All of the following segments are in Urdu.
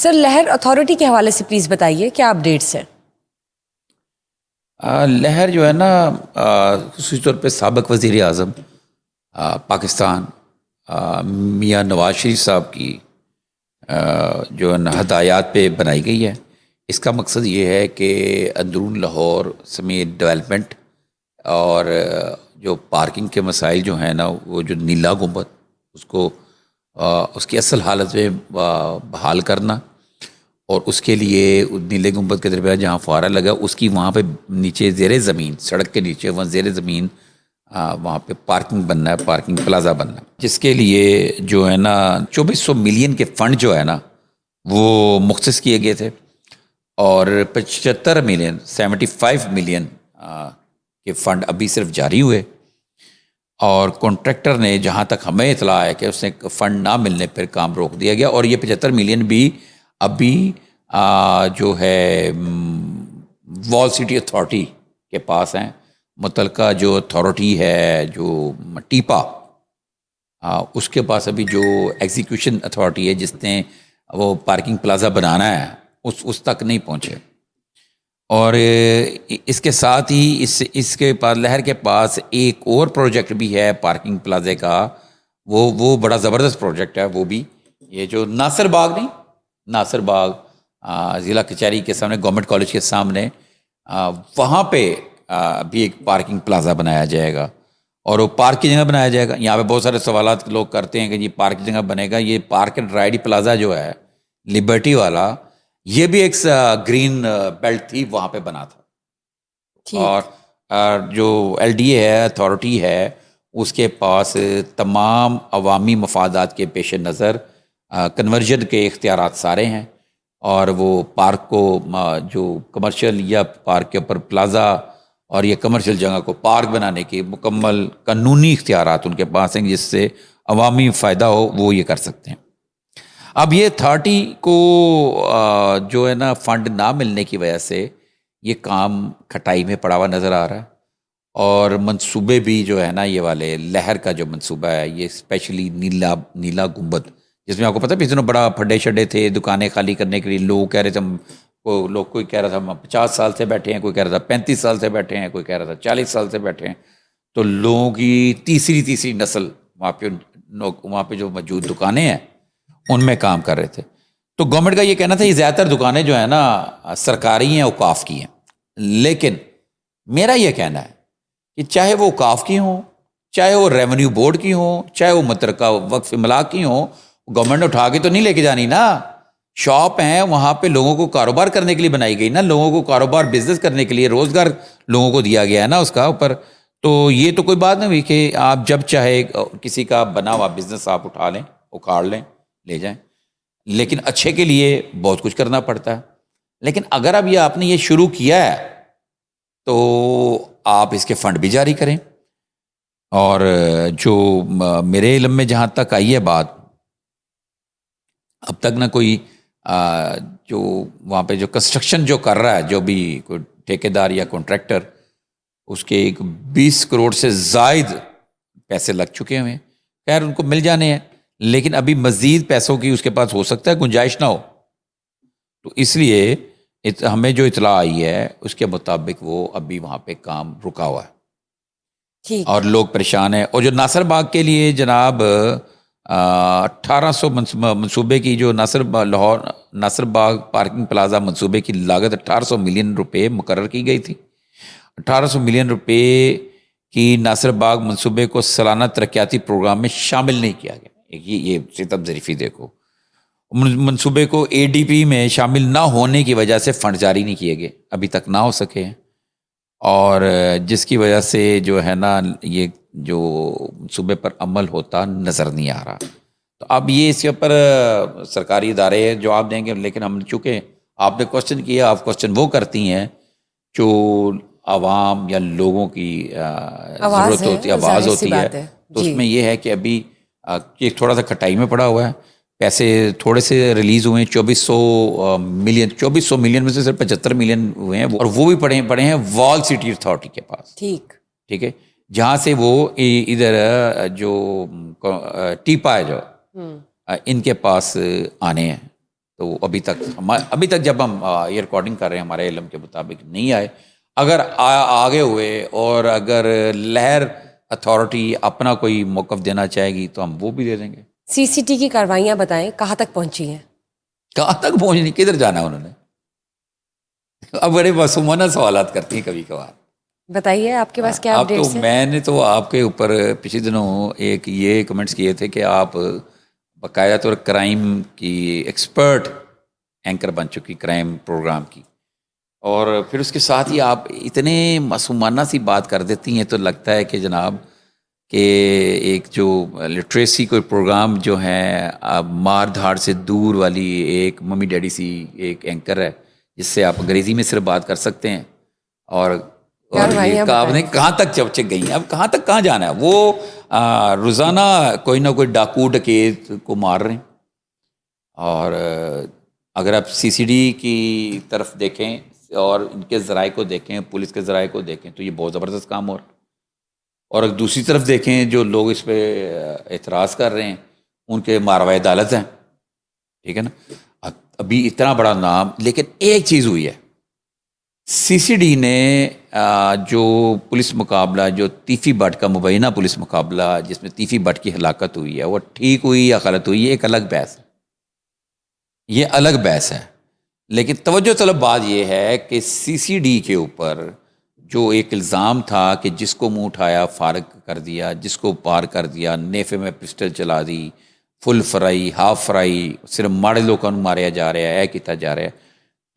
سر لہر اتھارٹی کے حوالے سے پلیز بتائیے کیا اپڈیٹس ہیں؟ لہر جو ہے نا خصوصی طور پہ سابق وزیر اعظم پاکستان میاں نواز شریف صاحب کی جو ہے نا ہدایات پہ بنائی گئی ہے. اس کا مقصد یہ ہے کہ اندرون لاہور سمیت ڈیولپمنٹ اور جو پارکنگ کے مسائل جو ہیں نا وہ جو نیلا گنبد اس کو اس کی اصل حالت میں بحال کرنا، اور اس کے لیے نیلے گنبد کے درمیان جہاں فوارہ لگا اس کی وہاں پہ نیچے زیر زمین، سڑک کے نیچے وہاں زیر زمین وہاں پہ پارکنگ بننا ہے، پارکنگ پلازا بننا ہے، جس کے لیے جو ہے نا 2400 ملین کے فنڈ جو ہے نا وہ مختص کیے گئے تھے، اور 75 ملین 75 ملین کے فنڈ ابھی صرف جاری ہوئے. اور کانٹریکٹر نے جہاں تک ہمیں اطلاع ہے کہ اس نے فنڈ نہ ملنے پر کام روک دیا گیا، اور یہ 75 ملین بھی ابھی جو ہے وال سٹی اتھارٹی کے پاس ہیں. متعلقہ جو اتھارٹی ہے جو ٹیپا اس کے پاس ابھی جو ایگزیکیوشن اتھارٹی ہے جس نے وہ پارکنگ پلازا بنانا ہے اس تک نہیں پہنچے. اور اس کے ساتھ ہی اس کے پاس لہر کے پاس ایک اور پروجیکٹ بھی ہے پارکنگ پلازے کا، وہ بڑا زبردست پروجیکٹ ہے. وہ بھی یہ جو ناصر باغ نہیں، ناصر باغ ضلع کچہری کے سامنے گورنمنٹ کالج کے سامنے وہاں پہ بھی ایک پارکنگ پلازا بنایا جائے گا، اور وہ پارک کی جگہ بنایا جائے گا. یہاں پہ بہت سارے سوالات لوگ کرتے ہیں کہ یہ پارک کی جگہ بنے گا. یہ پارک اینڈ رائڈ پلازا جو ہے لبرٹی والا، یہ بھی ایک گرین بیلٹ تھی، وہاں پہ بنا تھا. اور جو ایل ڈی اے ہے، اتھارٹی ہے، اس کے پاس تمام عوامی مفادات کے پیش نظر کنورژن کے اختیارات سارے ہیں، اور وہ پارک کو جو کمرشل یا پارک کے اوپر پلازا اور یہ کمرشل جگہ کو پارک بنانے کی مکمل قانونی اختیارات ان کے پاس ہیں، جس سے عوامی فائدہ ہو وہ یہ کر سکتے ہیں. اب یہ اتھارٹی کو جو ہے نا فنڈ نہ ملنے کی وجہ سے یہ کام کھٹائی میں پڑا ہوا نظر آ رہا ہے، اور منصوبے بھی جو ہے نا یہ والے لہر کا جو منصوبہ ہے یہ اسپیشلی نیلا گنبد، جس میں آپ کو پتہ بھی اتنا بڑا پھڈے شڈے تھے دکانیں خالی کرنے کے لیے. لوگ کہہ رہے تھے کوئی کہہ رہا تھا ہم 50 سال سے بیٹھے ہیں، کوئی کہہ رہا تھا 35 سال سے بیٹھے ہیں، کوئی کہہ رہا تھا 40 سال سے بیٹھے ہیں. تو لوگوں کی تیسری نسل وہاں پہ جو موجود دکانیں ہیں ان میں کام کر رہے تھے. تو گورنمنٹ کا یہ کہنا تھا یہ زیادہ تر دکانیں جو ہیں نا سرکاری ہیں، اوقاف کی ہیں. لیکن میرا یہ کہنا ہے کہ چاہے وہ اوقاف کی ہوں، چاہے وہ ریونیو بورڈ کی ہوں، چاہے وہ مترکہ وقف املاک کی ہوں، گورنمنٹ نے اٹھا کے تو نہیں لے کے جانی نا. شاپ ہیں وہاں پہ لوگوں کو کاروبار کرنے کے لیے بنائی گئی نا، لوگوں کو کاروبار بزنس کرنے کے لیے روزگار لوگوں کو دیا گیا ہے نا اس کا اوپر. تو یہ تو کوئی بات نہیں ہوئی کہ آپ جب چاہے کسی کا بنا ہوا بزنس آپ اٹھا لیں، اکھاڑ لیں، لے جائیں. لیکن اچھے کے لیے بہت کچھ کرنا پڑتا ہے. لیکن اگر اب آپ نے یہ شروع کیا ہے تو آپ اس کے فنڈ بھی جاری کریں. اور جو میرے علم میں جہاں تک آئی ہے بات، اب تک نہ کوئی جو وہاں پہ جو کنسٹرکشن جو کر رہا ہے، جو بھی کوئی ٹھیکیدار یا کانٹریکٹر، اس کے 20 کروڑ سے زائد پیسے لگ چکے ہوئے ہیں. خیر ان کو مل جانے ہیں، لیکن ابھی مزید پیسوں کی اس کے پاس ہو سکتا ہے گنجائش نہ ہو. تو اس لیے ہمیں جو اطلاع آئی ہے اس کے مطابق وہ ابھی وہاں پہ کام رکا ہوا ہے اور لوگ پریشان ہیں. اور جو ناصر باغ کے لیے جناب 1800 منصوبے کی جو ناصر باغ پارکنگ پلازا منصوبے کی لاگت 1800 ملین روپے مقرر کی گئی تھی. 1800 ملین روپے کی ناصر باغ منصوبے کو سالانہ ترقیاتی پروگرام میں شامل نہیں کیا گیا. یہ ستم ظریفی دیکھو، منصوبے کو اے ڈی پی میں شامل نہ ہونے کی وجہ سے فنڈ جاری نہیں کیے گئے، ابھی تک نہ ہو سکے ہیں، اور جس کی وجہ سے جو ہے نا یہ جو منصوبے پر عمل ہوتا نظر نہیں آ رہا. تو اب یہ اس کے اوپر سرکاری ادارے جواب دیں گے. لیکن ہم چونکہ آپ نے کوشچن کیا، آپ کوشچن وہ کرتی ہیں جو عوام یا لوگوں کی ضرورت ہوتی ہے، آواز ہوتی ہے. تو اس میں یہ ہے کہ ابھی یہ تھوڑا سا کھٹائی میں پڑا ہوا ہے. پیسے تھوڑے سے ریلیز ہوئے ہیں، 2400 ملین میں سے صرف 75 ملین ہوئے ہیں، اور وہ بھی پڑے ہیں وال سٹی اتھارٹی کے پاس. ٹھیک ہے، جہاں سے وہ ادھر جو ٹیپا ہے جو ان کے پاس آنے ہیں. تو ابھی تک جب ہم یہ ریکارڈنگ کر رہے ہیں ہمارے علم کے مطابق نہیں آئے. اگر آگے ہوئے اور اگر لہر اتھارٹی اپنا کوئی موقف دینا چاہے گی تو ہم وہ بھی دے دیں گے. سی سی ٹی کی کارروائیاں بتائیں کہاں تک پہنچی ہیں؟ کہاں تک پہنچنی, کدھر جانا ہے انہوں نے؟ اب بڑے معصومانہ سوالات کرتی ہیں کبھی کبھار. بتائیے آپ کے پاس کیا آپ تو اپڈیٹس ہیں؟ میں نے تو آپ کے اوپر پچھلے دنوں ایک یہ کمنٹس کیے تھے کہ آپ باقاعدہ طور کرائم کی ایکسپرٹ اینکر بن چکی کرائم پروگرام کی, اور پھر اس کے ساتھ ہی آپ اتنے معصومانہ سی بات کر دیتی ہیں تو لگتا ہے کہ جناب کہ ایک جو لٹریسی کوئی پروگرام جو ہے مار دھاڑ سے دور والی ایک ممی ڈیڈی سی ایک اینکر ہے جس سے آپ انگریزی میں صرف بات کر سکتے ہیں, اور یہ کارروائیاں آپ نے بتائیں. کہاں تک چپچک گئی ہیں, اب کہاں تک کہاں جانا ہے؟ وہ روزانہ کوئی نہ کوئی ڈاکو ڈکیت کو مار رہے ہیں, اور اگر آپ سی سی ڈی کی طرف دیکھیں اور ان کے ذرائع کو دیکھیں, پولیس کے ذرائع کو دیکھیں تو یہ بہت زبردست کام ہو رہا ہے. اور دوسری طرف دیکھیں جو لوگ اس پہ اعتراض کر رہے ہیں ان کے ماروائے عدالت ہیں, ٹھیک ہے نا. ابھی اتنا بڑا نام, لیکن ایک چیز ہوئی ہے, سی سی ڈی نے جو پولیس مقابلہ, جو تیفی بٹ کا مبینہ پولیس مقابلہ جس میں تیفی بٹ کی ہلاکت ہوئی ہے, وہ ٹھیک ہوئی یا غلط ہوئی, یہ ایک الگ بحث ہے, یہ الگ بحث ہے. لیکن توجہ طلب بات یہ ہے کہ سی سی ڈی کے اوپر جو ایک الزام تھا کہ جس کو منہ اٹھایا فارغ کر دیا, جس کو پار کر دیا, نیفے میں پسٹل چلا دی, فل فرائی ہاف فرائی, صرف ماڑے لوگوں کو ماریا جا رہا ہے, کیتا جا رہا ہے.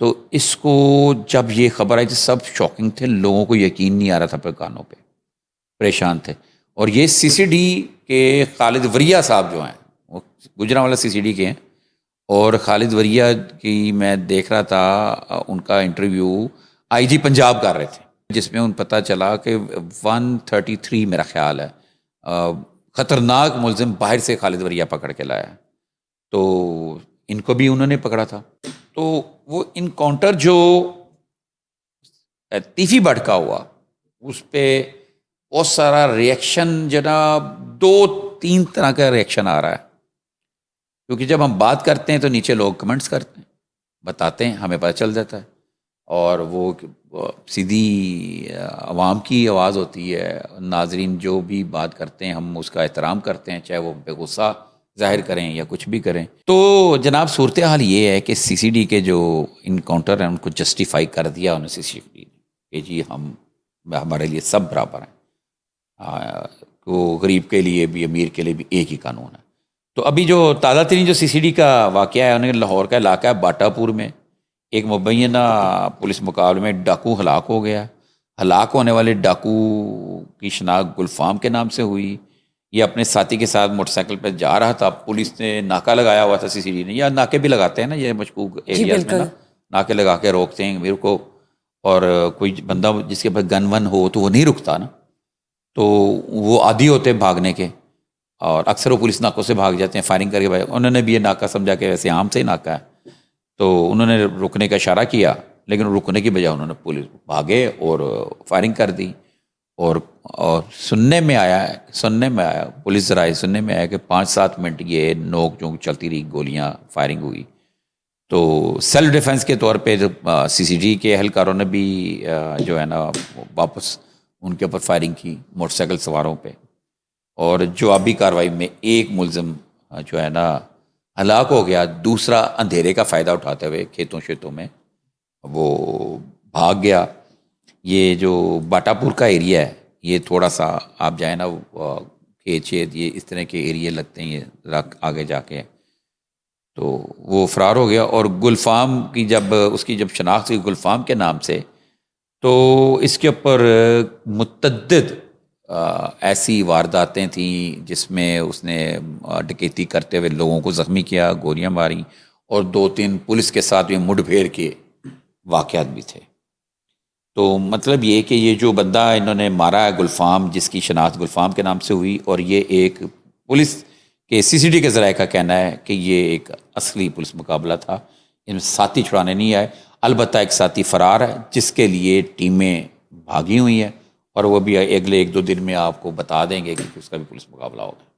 تو اس کو جب یہ خبر آئی تو سب شاکنگ تھے, لوگوں کو یقین نہیں آ رہا تھا, پہ کانوں پہ پریشان تھے. اور یہ سی سی ڈی کے خالد وریا صاحب جو ہیں, وہ گجرانوالہ سی سی ڈی کے ہیں, اور خالد وریا کی میں دیکھ رہا تھا ان کا انٹرویو آئی جی پنجاب کر رہے تھے, جس میں ان پتہ چلا کہ 133 میرا خیال ہے خطرناک ملزم باہر سے خالد وریا پکڑ کے لایا, تو ان کو بھی انہوں نے پکڑا تھا. تو وہ انکاؤنٹر جو تیفی بٹ کا ہوا اس پہ بہت سارا ریئیکشن جناب, 2-3 طرح کا ریئیکشن آ رہا ہے, کیونکہ جب ہم بات کرتے ہیں تو نیچے لوگ کمنٹس کرتے ہیں, بتاتے ہیں, ہمیں پتہ چل جاتا ہے, اور وہ سیدھی عوام کی آواز ہوتی ہے. ناظرین جو بھی بات کرتے ہیں ہم اس کا احترام کرتے ہیں, چاہے وہ بے غصہ ظاہر کریں یا کچھ بھی کریں. تو جناب صورتحال یہ ہے کہ سی سی ڈی کے جو انکاؤنٹر ہیں ان کو جسٹیفائی کر دیا انہوں نے سی سی ڈی نے کہ جی ہمارے لیے سب برابر ہیں, وہ غریب کے لیے بھی امیر کے لیے بھی ایک ہی قانون ہے. تو ابھی جو تازہ ترین جو سی سی ڈی کا واقعہ ہے, انہیں لاہور کا علاقہ ہے باٹا پور میں ایک مبینہ پولیس مقابلے میں ڈاکو ہلاک ہو گیا. ہلاک ہونے والے ڈاکو کی شناخت گلفام کے نام سے ہوئی. یہ اپنے ساتھی کے ساتھ موٹر سائیکل پہ جا رہا تھا, پولیس نے ناکہ لگایا ہوا تھا سی سی ڈی نے, یا ناکے بھی لگاتے ہیں نا یہ مشکوک ایریاز میں نا, ناکے لگا کے روکتے ہیں میرے کو, اور کوئی بندہ جس کے پاس گن ون ہو تو وہ نہیں رکتا نا, تو وہ عادی ہوتے ہیں بھاگنے کے, اور اکثر وہ پولیس ناکوں سے بھاگ جاتے ہیں فائرنگ کر کے بھاگ. انہوں نے بھی یہ ناکہ سمجھا کہ ویسے عام سے ہی ناکہ ہے, تو انہوں نے رکنے کا اشارہ کیا, لیکن رکنے کی بجائے انہوں نے پولیس بھاگے اور فائرنگ کر دی. اور سننے میں آیا پولیس ذرائع سننے میں آیا کہ 5-7 منٹ یہ نوک جھونک چلتی رہی, گولیاں فائرنگ ہوئی. تو سیلف ڈیفنس کے طور پہ سی سی ڈی کے اہلکاروں نے بھی جو ہے نا واپس ان کے اوپر فائرنگ کی موٹر سائیکل سواروں پہ, اور جوابی کارروائی میں ایک ملزم جو ہے نا ہلاک ہو گیا, دوسرا اندھیرے کا فائدہ اٹھاتے ہوئے کھیتوں شیتوں میں وہ بھاگ گیا. یہ جو باٹا پور کا ایریا ہے یہ تھوڑا سا آپ جائیں نا کھیت شیت یہ اس طرح کے ایریے لگتے ہیں یہ آگے جا کے, تو وہ فرار ہو گیا. اور گلفام کی اس کی جب شناخت ہوئی گلفام کے نام سے, تو اس کے اوپر متعدد ایسی وارداتیں تھیں جس میں اس نے ڈکیتی کرتے ہوئے لوگوں کو زخمی کیا, گولیاں ماری, اور 2-3 پولیس کے ساتھ بھی مڈ پھیر کے واقعات بھی تھے. تو مطلب یہ کہ یہ جو بندہ انہوں نے مارا ہے گلفام, جس کی شناخت گلفام کے نام سے ہوئی, اور یہ ایک پولیس کے سی سی ڈی کے ذرائع کا کہنا ہے کہ یہ ایک اصلی پولیس مقابلہ تھا, ان میں ساتھی چھڑانے نہیں آئے. البتہ ایک ساتھی فرار ہے جس کے لیے ٹیمیں بھاگی ہوئی ہیں, اور وہ بھی اگلے 1-2 دن میں آپ کو بتا دیں گے کہ اس کا بھی پولیس مقابلہ ہوگا.